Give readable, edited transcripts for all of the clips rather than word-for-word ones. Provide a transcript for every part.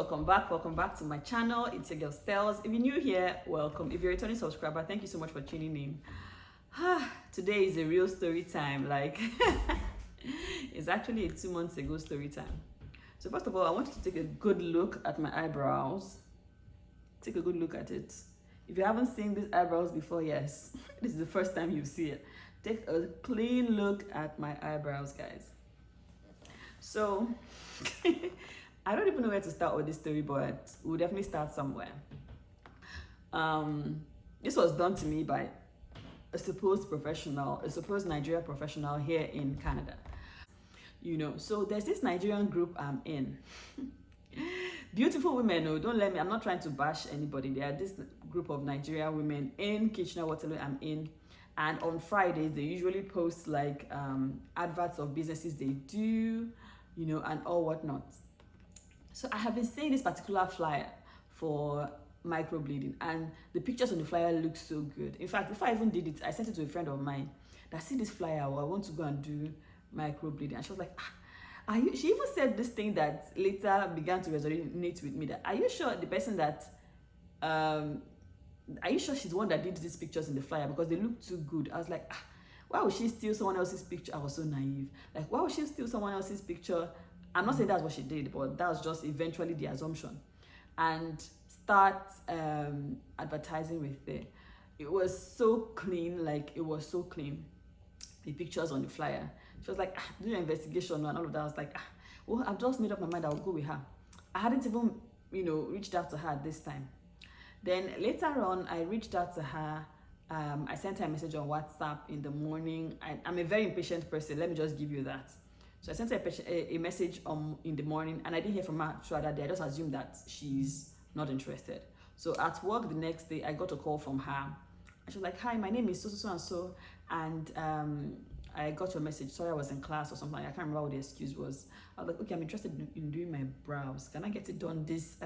welcome back to my channel. It's your girl Stels. If you're new here, welcome. If you're a returning subscriber, thank you so much for tuning in. Today is a real story time. Like it's actually a 2 months ago story time. So first of all, I want you to take a good look at my eyebrows. Take a good look at it. If you haven't seen these eyebrows before, yes, this is the first time you see it. Take a clean look at my eyebrows, guys. So I don't even know where to start with this story, but we'll definitely start somewhere. This was done to me by a supposed Nigeria professional here in Canada. You know, so there's this Nigerian group I'm in. Beautiful women, no, don't let me, I'm not trying to bash anybody. There are this group of Nigerian women in Kitchener-Waterloo I'm in. And on Fridays, they usually post like adverts of businesses they do, you know, and all whatnot. So I have been seeing this particular flyer for microblading, and the pictures on the flyer look so good. In fact, before I even did it, I sent it to a friend of mine that see this flyer, well, I want to go and do microblading. And she was like, are you, she even said this thing that later began to resonate with me, that are you sure the person that, are you sure she's the one that did these pictures in the flyer, because they look too good. I was like, why would she steal someone else's picture? I was so naive. Like, why would she steal someone else's picture? I'm not saying that's what she did, but that was just eventually the assumption. And start advertising with it. It was so clean, like it was so clean. The pictures on the flyer. She was like, do your investigation and all of that. I was like, well, I've just made up my mind, I'll go with her. I hadn't even, you know, reached out to her this time. Then later on, I reached out to her. I sent her a message on WhatsApp in the morning. I'm a very impatient person, let me just give you that. So I sent her a message in the morning, and I didn't hear from her throughout that day. I just assumed that she's not interested. So at work the next day, I got a call from her. And she was like, hi, my name is so and so, and I got your message. Sorry, I was in class or something. I can't remember what the excuse was. I was like, okay, I'm interested in doing my brows. Can I get it done this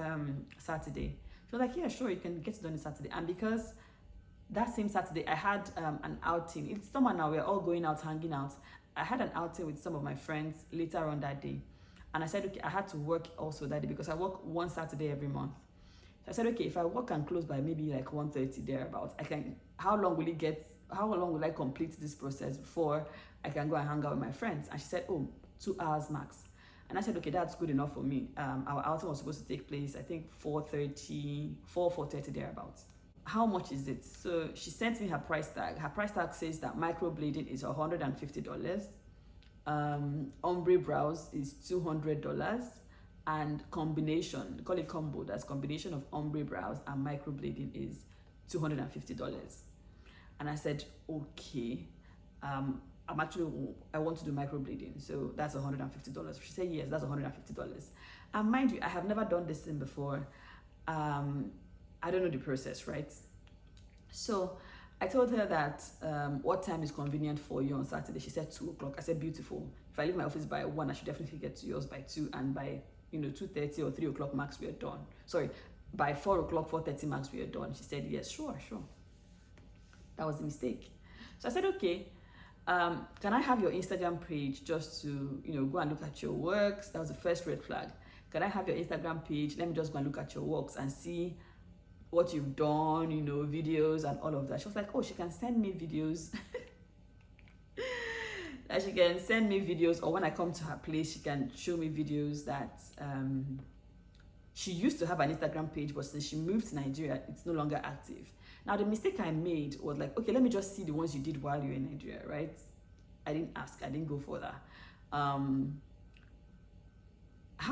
Saturday? She was like, yeah, sure, you can get it done this Saturday. And because that same Saturday, I had an outing. It's summer now, we're all going out, hanging out. I had an outing with some of my friends later on that day. And I said, okay, I had to work also that day because I work one Saturday every month. So I said, okay, if I work and close by maybe like 1:30 thereabouts, how long will I complete this process before I can go and hang out with my friends? And she said, oh, 2 hours max. And I said, okay, that's good enough for me. Our outing was supposed to take place, I think 4:30 thereabouts. How much is it? So she sent me her price tag. Her price tag says that microblading is $150. Ombre brows is $200. And combination, call it combo, that's combination of ombre brows and microblading is $250. And I said, okay, I want to do microblading, so that's $150. She said, yes, that's $150. And mind you, I have never done this thing before. I don't know the process, right? So I told her that what time is convenient for you on Saturday. She said 2 o'clock. I said, beautiful. If I leave my office by 1, I should definitely get to yours by 2, and by 2:30 or 3 o'clock max we are done. Sorry, by 4 o'clock, 4:30 max we are done. She said, yes, sure. That was a mistake. So I said, okay, can I have your Instagram page just to go and look at your works? That was the first red flag. Can I have your Instagram page? Let me just go and look at your works and see what you've done, videos and all of that. She was like, oh, she can send me videos. That she can send me videos, or when I come to her place, she can show me videos that she used to have an Instagram page, but since she moved to Nigeria, it's no longer active. Now, the mistake I made was like, okay, let me just see the ones you did while you were in Nigeria, right? I didn't ask, I didn't go further. How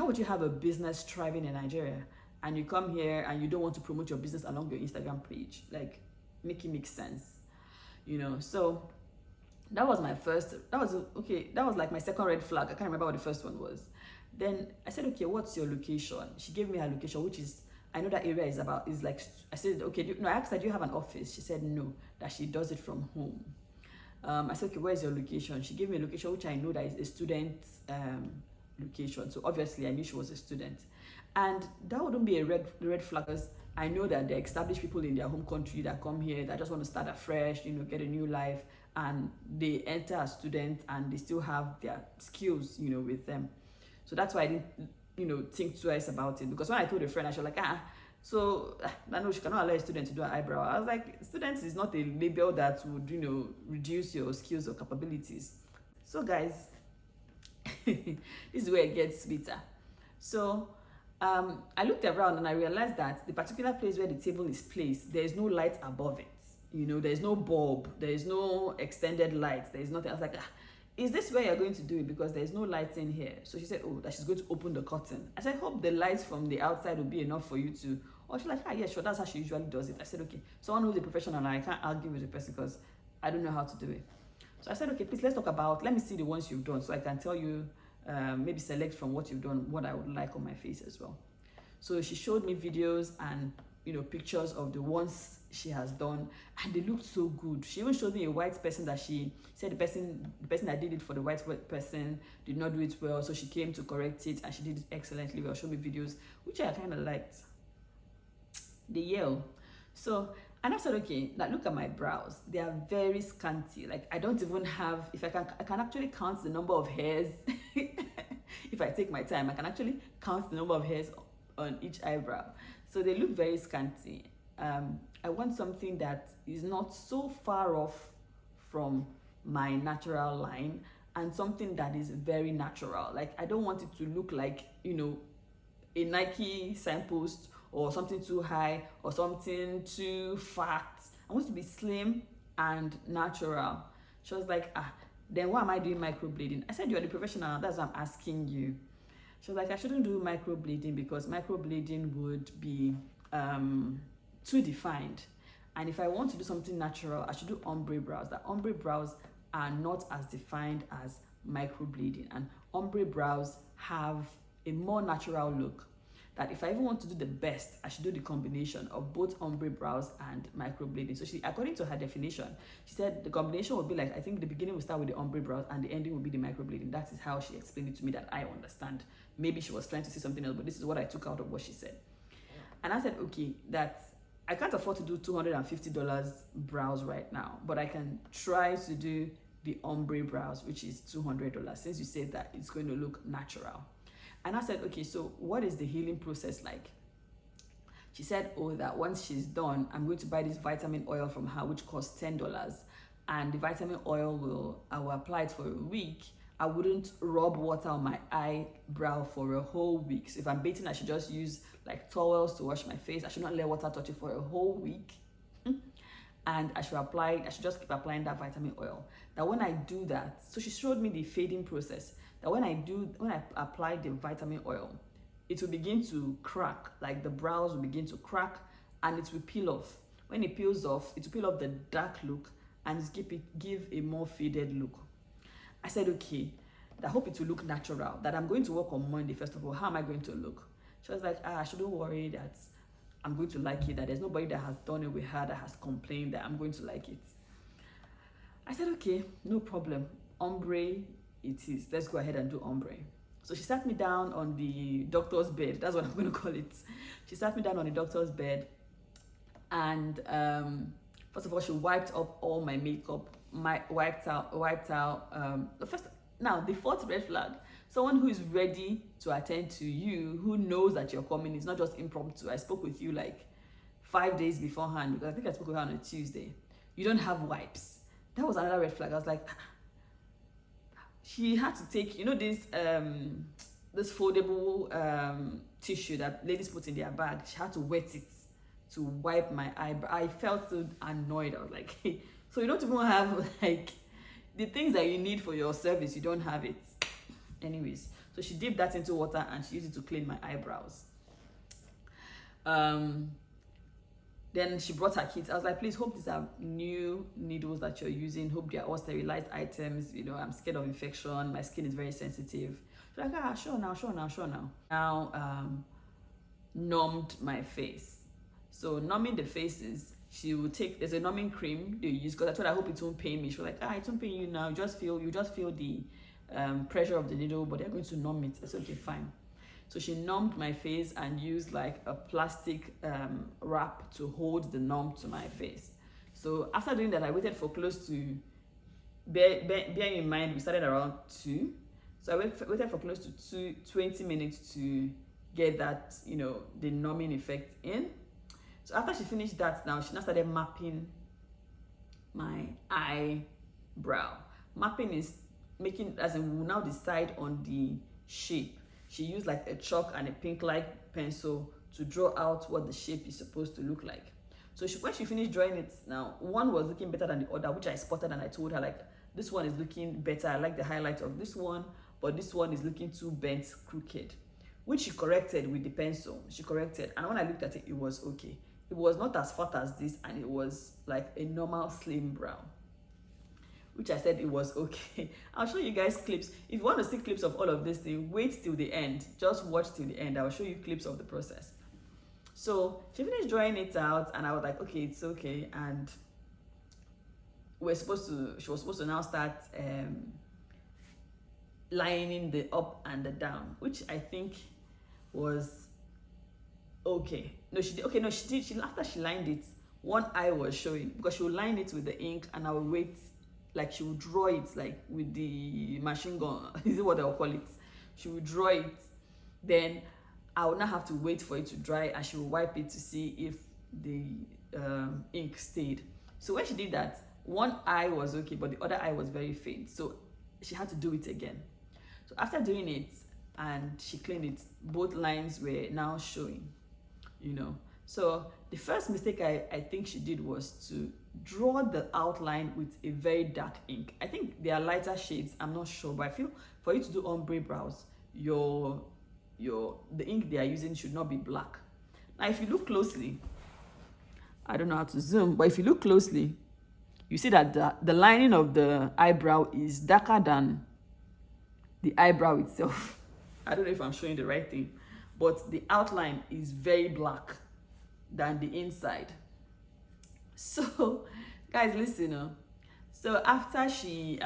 would you have a business thriving in Nigeria and you come here and you don't want to promote your business along your Instagram page? Like, make it make sense, So that was my first, that was like my second red flag. I can't remember what the first one was. Then I said, okay, what's your location? She gave me her location, which is, I know that area is like, I said, okay, I asked her, do you have an office? She said no, that she does it from home. I said, okay, where's your location? She gave me a location, which I know that is a student location. So obviously I knew she was a student. And that wouldn't be a red flag, because I know that they're established people in their home country that come here that just want to start afresh, get a new life, and they enter as students and they still have their skills, with them. So that's why I didn't think twice about it, because when I told a friend, I was like, so I know she cannot allow a student to do an eyebrow. I was like, students is not a label that would reduce your skills or capabilities. So guys, this is where it gets sweeter. So I looked around and I realized that the particular place where the table is placed, there is no light above it. There's no bulb, there is no extended light, there is nothing. I was like, is this where you're going to do it? Because there's no lights in here. So she said, that she's going to open the curtain. I said, hope the lights from the outside will be enough for you to. Or she's like, yeah, sure, that's how she usually does it. I said, okay. Someone who's a professional, and I can't argue with the person because I don't know how to do it. So I said, okay, please, let's talk about, let me see the ones you've done so I can tell you, maybe select from what you've done, what I would like on my face as well. So she showed me videos and pictures of the ones she has done, and they looked so good. She even showed me a white person that she said the person that did it for the white person did not do it well, so she came to correct it and she did it excellently well. Showed me videos which I kind of liked. The yell. So, and I said, okay, now look at my brows. They are very scanty. Like, I don't even have, I can actually count the number of hairs. If I take my time, I can actually count the number of hairs on each eyebrow. So they look very scanty. I want something that is not so far off from my natural line, and something that is very natural. Like, I don't want it to look like, a Nike signpost, or something too high, or something too fat. I want it to be slim and natural. She was like, then why am I doing microblading? I said, you're the professional, that's what I'm asking you. She was like, I shouldn't do microblading because microblading would be too defined. And if I want to do something natural, I should do ombre brows. The ombre brows are not as defined as microblading. And ombre brows have a more natural look. That if I even want to do the best, I should do the combination of both ombre brows and microblading. So she, according to her definition, she said the combination would be like, I think the beginning will start with the ombre brows and the ending will be the microblading. That is how she explained it to me, that I understand. Maybe she was trying to say something else, but this is what I took out of what she said. And I said, okay, that I can't afford to do $250 brows right now, but I can try to do the ombre brows, which is $200, since you said that it's going to look natural. And I said, okay, so what is the healing process like? She said, that once she's done, I'm going to buy this vitamin oil from her, which costs $10. And the vitamin oil I will apply it for a week. I wouldn't rub water on my eyebrow for a whole week. So if I'm bathing, I should just use like towels to wash my face. I should not let water touch it for a whole week. And I should just keep applying that vitamin oil. That when I do that, so she showed me the fading process. That when I apply the vitamin oil, it will begin to crack, like the brows will begin to crack and it will peel off. When it peels off, it will peel off the dark look and give a more faded look. I said, okay, I hope it will look natural, that I'm going to work on Monday, first of all. How am I going to look? She was like, I shouldn't worry, that I'm going to like it, that there's nobody that has done it with her that has complained, that I'm going to like it. I said, okay, no problem. Ombre it is. Let's go ahead and do ombre. So she sat me down on the doctor's bed. That's what I'm going to call it. She sat me down on the doctor's bed, and first of all, she wiped up all my makeup. Wiped out. Now the fourth red flag: someone who is ready to attend to you, who knows that you're coming. It's not just impromptu. I spoke with you like 5 days beforehand, because I think I spoke with her on a Tuesday. You don't have wipes. That was another red flag. I was like, she had to take, this foldable tissue that ladies put in their bag. She had to wet it to wipe my eyebrow. I felt so annoyed. I was like, hey, so you don't even have like the things that you need for your service, you don't have it. Anyways, so she dipped that into water and she used it to clean my eyebrows. Then she brought her kits. I was like, please, hope these are new needles that you're using. Hope they are all sterilized items. I'm scared of infection. My skin is very sensitive. She's like, sure now. Now, numbed my face. So numbing the faces, she will take, there's a numbing cream they use, because I told her, I hope it won't pain me. She was like, it won't pain you now. You just feel the pressure of the needle, but they're going to numb it. I said, okay, fine. So she numbed my face and used like a plastic wrap to hold the numb to my face. So after doing that, I waited for close to, bear in mind, we started around 2. So I waited for close to 20 minutes to get that, the numbing effect in. So after she finished that, now she now started mapping my eyebrow. Mapping is making, as in, we'll now decide on the shape. She used like a chalk and a pink light pencil to draw out what the shape is supposed to look like. So when she finished drawing it, now one was looking better than the other, which I spotted, and I told her, like, this one is looking better. I like the highlight of this one, but this one is looking too bent, crooked, which she corrected with the pencil. She corrected, and when I looked at it, it was okay. It was not as fat as this, and it was like a normal slim brow, which I said it was okay. I'll show you guys clips. If you want to see clips of all of this thing, wait till the end. Just watch till the end. I'll show you clips of the process. So she finished drawing it out, and I was like, okay, it's okay. And she was supposed to now start lining the up and the down, which I think was okay. No, she did. Okay, no, she did. After she lined it, one eye was showing, because she would line it with the ink, and I would wait, like she would draw it like with the machine gun. Is it what they'll call it? She would draw it, then I would not have to wait for it to dry, and she would wipe it to see if the ink stayed. So when she did that, one eye was okay, but the other eye was very faint, so she had to do it again. So after doing it and she cleaned it, both lines were now showing, So the first mistake I think she did was to draw the outline with a very dark ink. I think they are lighter shades, I'm not sure, but I feel for you to do ombre brows, the ink they are using should not be black. Now if you look closely, I don't know how to zoom, but if you look closely, you see that the lining of the eyebrow is darker than the eyebrow itself. I don't know if I'm showing the right thing, but the outline is very black than the inside. So guys, listen. So after she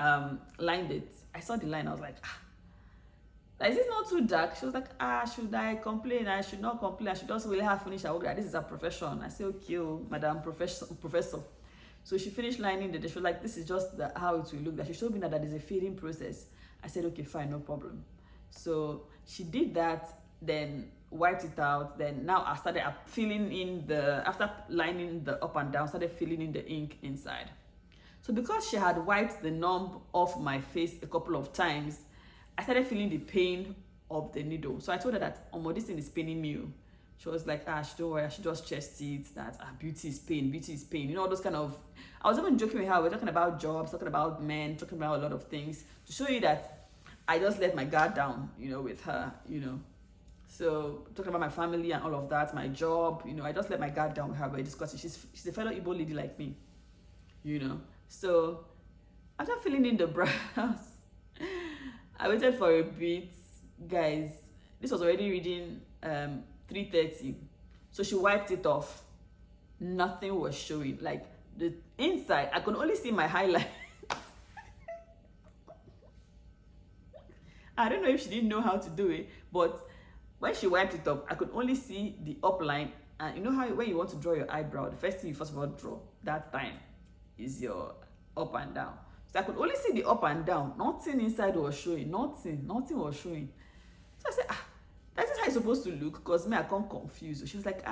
lined it, I saw the line. I was like, is this not too dark? She was like, should I complain? I should not complain. I should just really have finished her work. This is her profession. I said, okay, madam professor. So she finished lining it. She was like, this is just how it will look. That she showed me that there's a fading process. I said, okay, fine, no problem. So she did that, then wiped it out. Then now I started filling in after lining the up and down, started filling in the ink inside. So because she had wiped the numb off my face a couple of times, I started feeling the pain of the needle. So I told her that, this thing is paining me. She was like, don't worry, I should just chest it, that beauty is pain. All those kind of, I was even joking with her. We're talking about jobs, talking about men, talking about a lot of things, to show you that I just let my guard down, with her, So talking about my family and all of that, my job, I just let my guard down with her, but discussing. She's a fellow Igbo lady like me, So after filling in the brows, I waited for a bit, guys. This was already reading 3:30, so she wiped it off. Nothing was showing. Like the inside, I could only see my highlight. I don't know if she didn't know how to do it, but when she wiped it up, I could only see the up line. And you know how when you want to draw your eyebrow, the first thing you first of all draw that time is your up and down. So I could only see the up and down. Nothing inside was showing. Nothing was showing. So I said, that is how it's supposed to look, because me, I can't confuse. So she was like,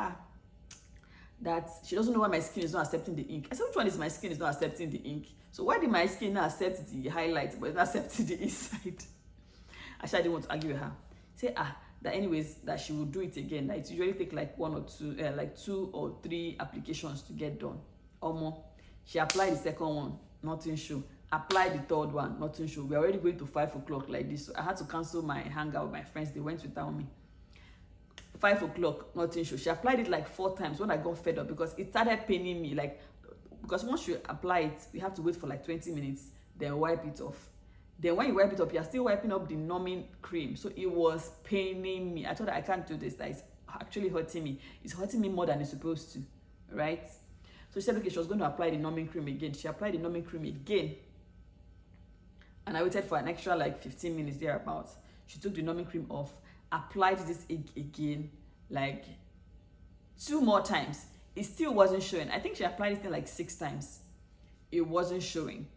that she doesn't know why my skin is not accepting the ink. I said, which one is my skin is not accepting the ink? So why did my skin not accept the highlight, but it's not accepting the inside? Actually, I didn't want to argue with her. Say, that anyways, that she will do it again. That it usually take like 1 or 2, like 2 or 3 applications to get done. Or more. She applied the second one, nothing show. Applied the third one, nothing show. We're already going to 5 o'clock like this. So I had to cancel my hangout with my friends. They went without me. 5 o'clock, nothing show. She applied it like 4 times when I got fed up, because it started paining me. Like, because once you apply it, you have to wait for like 20 minutes, then wipe it off. Then when you wipe it up, you're still wiping up the numbing cream. So it was paining me. I thought I can't do this. That is actually hurting me. It's hurting me more than it's supposed to, right? So she said, okay, she was going to apply the numbing cream again. She applied the numbing cream again. And I waited for an extra like 15 minutes thereabouts. She took the numbing cream off, applied this again, like 2 more times. It still wasn't showing. I think she applied it like 6 times. It wasn't showing.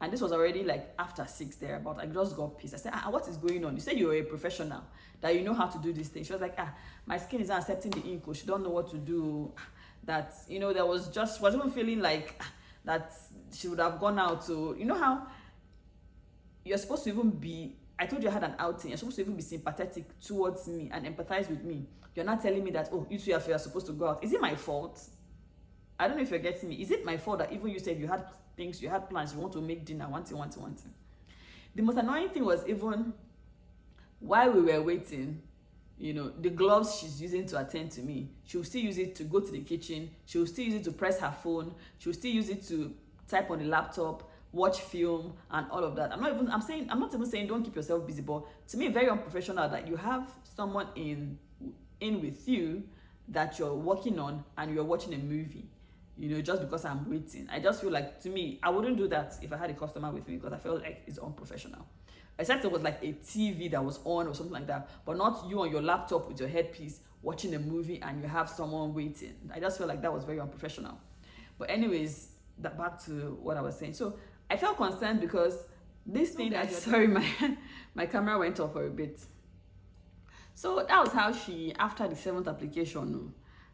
And this was already like after 6 there, but I just got pissed. I said, what is going on? You said you're a professional, that you know how to do this thing. She was like, my skin is not accepting the ink. She don't know what to do. That, there was just, wasn't even feeling like that she would have gone out to, how you're supposed to even be, I told you I had an outing, you're supposed to even be sympathetic towards me and empathize with me. You're not telling me that, you two are supposed to go out. Is it my fault? I don't know if you're getting me. Is it my fault that even you said you had things, you had plans, you want to make dinner, one thing. The most annoying thing was, even while we were waiting, the gloves she's using to attend to me, she'll still use it to go to the kitchen, she'll still use it to press her phone, she'll still use it to type on the laptop, watch film, and all of that. I'm not even saying don't keep yourself busy, but to me, very unprofessional that you have someone in with you that you're working on and you're watching a movie, just because I'm waiting. I just feel like, to me, I wouldn't do that if I had a customer with me, because I felt like it's unprofessional. Except it was like a TV that was on or something like that, but not you on your laptop with your headpiece watching a movie and you have someone waiting. I just feel like that was very unprofessional. But anyways, back to what I was saying. So I felt concerned because this thing, sorry, my camera went off for a bit. So that was how she, after the 7th application,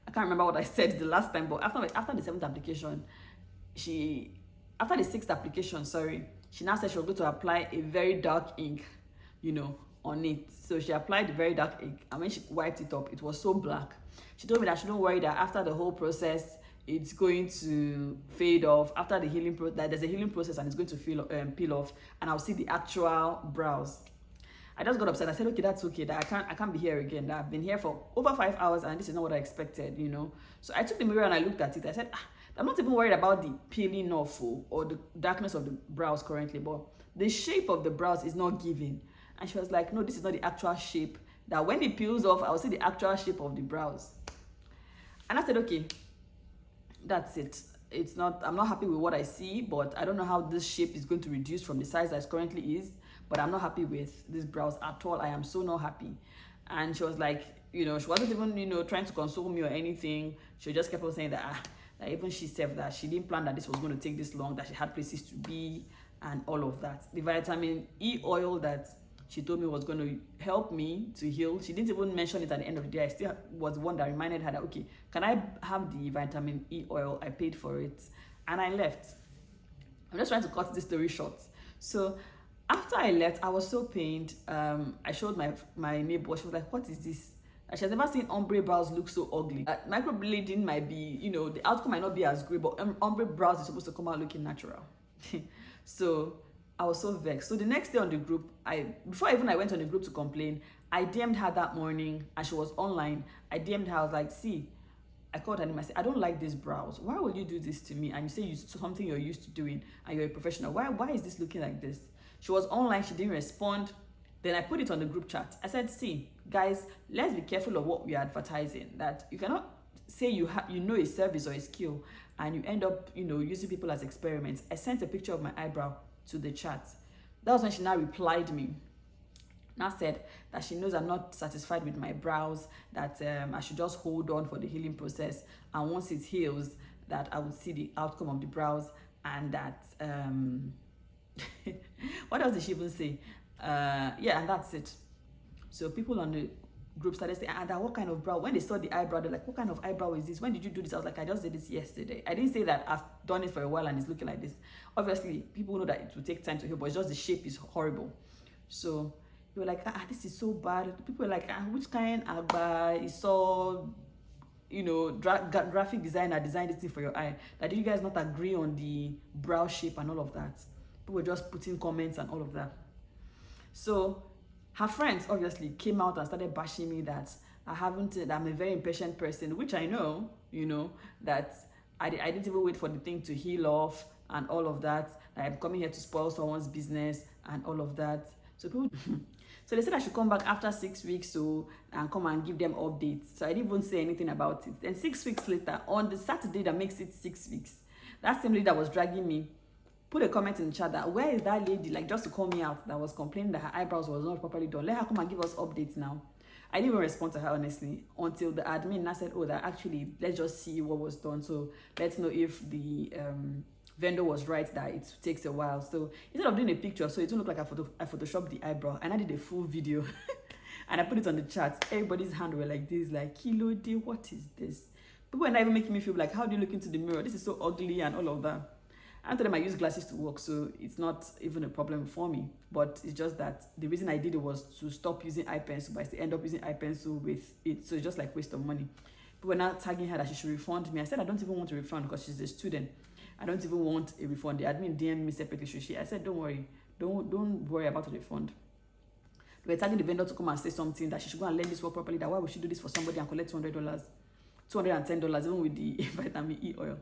I can't remember what I said the last time, but after the 7th application, after the 6th application, sorry, she now said she was going to apply a very dark ink, on it. So she applied the very dark ink, and when she wiped it up, it was so black. She told me that she don't worry, that after the whole process, it's going to fade off. After the healing process, that there's a healing process and it's going to peel off, and I'll see the actual brows. I just got upset. I said, okay, that's okay. That I can't be here again. That I've been here for over 5 hours and this is not what I expected, So I took the mirror and I looked at it. I said, I'm not even worried about the peeling off or the darkness of the brows currently, but the shape of the brows is not giving. And she was like, no, this is not the actual shape. That when it peels off, I'll see the actual shape of the brows. And I said, okay, that's it. I'm not happy with what I see, but I don't know how this shape is going to reduce from the size that it currently is. But I'm not happy with these brows at all. I am so not happy. And she was like, she wasn't even, trying to console me or anything. She just kept on saying that, that even she said that she didn't plan that this was going to take this long, that she had places to be and all of that. The vitamin E oil that she told me was going to help me to heal, she didn't even mention it at the end of the day. I still was one that reminded her that, okay, can I have the vitamin E oil? I paid for it. And I left. I'm just trying to cut this story short. So after I left, I was so pained. I showed my neighbor. She was like, what is this? And she has never seen ombre brows look so ugly. Microblading might be, the outcome might not be as great, but ombre brows is supposed to come out looking natural. So I was so vexed. So the next day on the group, before even I went on the group to complain, I DM'd her that morning and she was online. I DM'd her, I was like, see, I called her name. I said, I don't like these brows. Why would you do this to me? And you say it's something you're used to doing and you're a professional. Why is this looking like this? She was online, she didn't respond. Then I put it on the group chat. I said, see, guys, let's be careful of what we are advertising. That you cannot say you know a service or a skill and you end up, using people as experiments. I sent a picture of my eyebrow to the chat. That was when she now replied me. Now said that she knows I'm not satisfied with my brows, that I should just hold on for the healing process. And once it heals, that I will see the outcome of the brows, and that, what else did she even say? Yeah, and that's it. So people on the group started saying, that what kind of brow? When they saw the eyebrow, they're like, what kind of eyebrow is this? When did you do this? I was like, I just did this yesterday. I didn't say that I've done it for a while and it's looking like this. Obviously, people know that it will take time to heal, but it's just the shape is horrible. So they were like, this is so bad. People were like, which kind of is so, graphic designer designed this thing for your eye? That did you guys not agree on the brow shape and all of that? People were just putting comments and all of that. So her friends obviously came out and started bashing me that I'm a very impatient person, which I know, that I didn't even wait for the thing to heal off and all of that. I'm coming here to spoil someone's business and all of that. So people, so they said I should come back after 6 weeks and come and give them updates. So I didn't even say anything about it. Then 6 weeks later, on the Saturday that makes it 6 weeks, that same lady that was dragging me put a comment in the chat that, where is that lady, like just to call me out, that was complaining that her eyebrows was not properly done. Let her come and give us updates now. I didn't even respond to her, honestly, until the admin now said, that actually, let's just see what was done. So let's know if the vendor was right that it takes a while. So instead of doing a picture, so it will look like I photoshopped the eyebrow, and I did a full video and I put it on the chat. Everybody's hand were like this, like, kilo day, what is this? People were not even making me feel like, how do you look into the mirror? This is so ugly and all of that. I told them I use glasses to work, so it's not even a problem for me. But it's just that the reason I did it was to stop using eye pencil, but I still end up using eye pencil with it. So it's just like waste of money. People were not tagging her that she should refund me. I said I don't even want to refund because she's a student. I don't even want a refund. The admin DM'd me separately. I said, don't worry. Don't worry about the refund. They were tagging the vendor to come and say something that she should go and learn this work properly. That why would she do this for somebody and collect $200, $210, even with the vitamin E oil.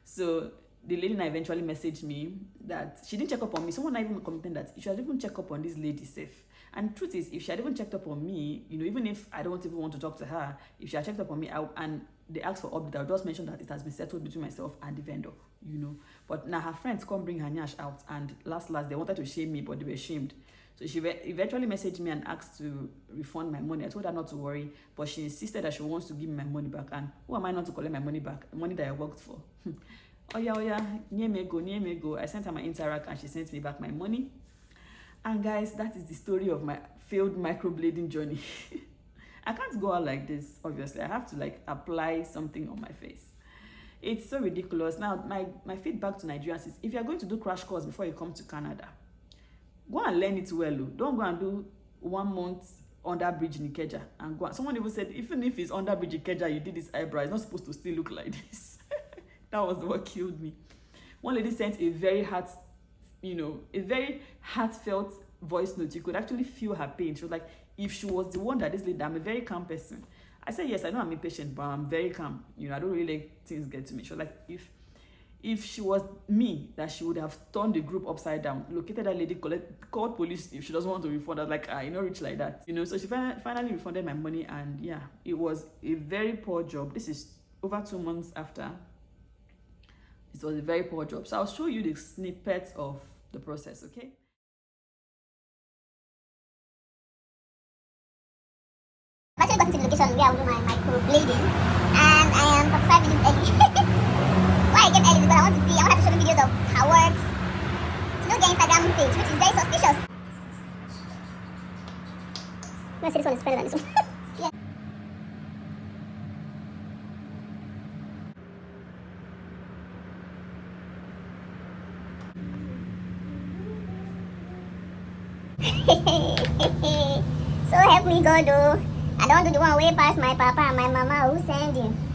So the lady now eventually messaged me that she didn't check up on me. Someone even commented that you should even check up on this lady safe. And the truth is, if she had even checked up on me, you know, even if I don't even want to talk to her, if she had checked up on me and they asked for update, I would just mention that it has been settled between myself and the vendor, you know. But now her friends come bring her nyash out, and last they wanted to shame me, but they were shamed. So she eventually messaged me and asked to refund my money. I told her not to worry, but she insisted that she wants to give me my money back. And who am I not to collect my money back? Money that I worked for. Oh yeah, near me go. I sent her my Interact and she sent me back my money. And guys, that is the story of my failed microblading journey. I can't go out like this, obviously. I have to like apply something on my face. It's so ridiculous. Now, my feedback to Nigerians is, if you're going to do crash course before you come to Canada, go and learn it well. Don't go and do 1 month under bridge in Ikeja and go on. Someone even said, even if it's under bridge in Ikeja, you did this eyebrow, it's not supposed to still look like this. That was what killed me. One lady sent a very heartfelt voice note. You could actually feel her pain. She was like, if she was the one that this lady, I'm a very calm person. I said, yes, I know I'm impatient, but I'm very calm. You know, I don't really let things get to me. She was like, if she was me, that she would have turned the group upside down, located that lady, called police if she doesn't want to refund. I was like, you know, rich like that. You know, so she finally refunded my money, and yeah, it was a very poor job. This is over 2 months after. It was a very poor job. So I'll show you the snippets of the process, okay? I've actually gotten to the location where I will do my microblading, and I am 45 minutes early. Why I came early is because I want to have to show you videos of how it works. To know their Instagram page, which is very suspicious. I'm gonna say this one is better than this one. Yeah. So help me God, though. I don't do the one way past my papa and my mama who send you.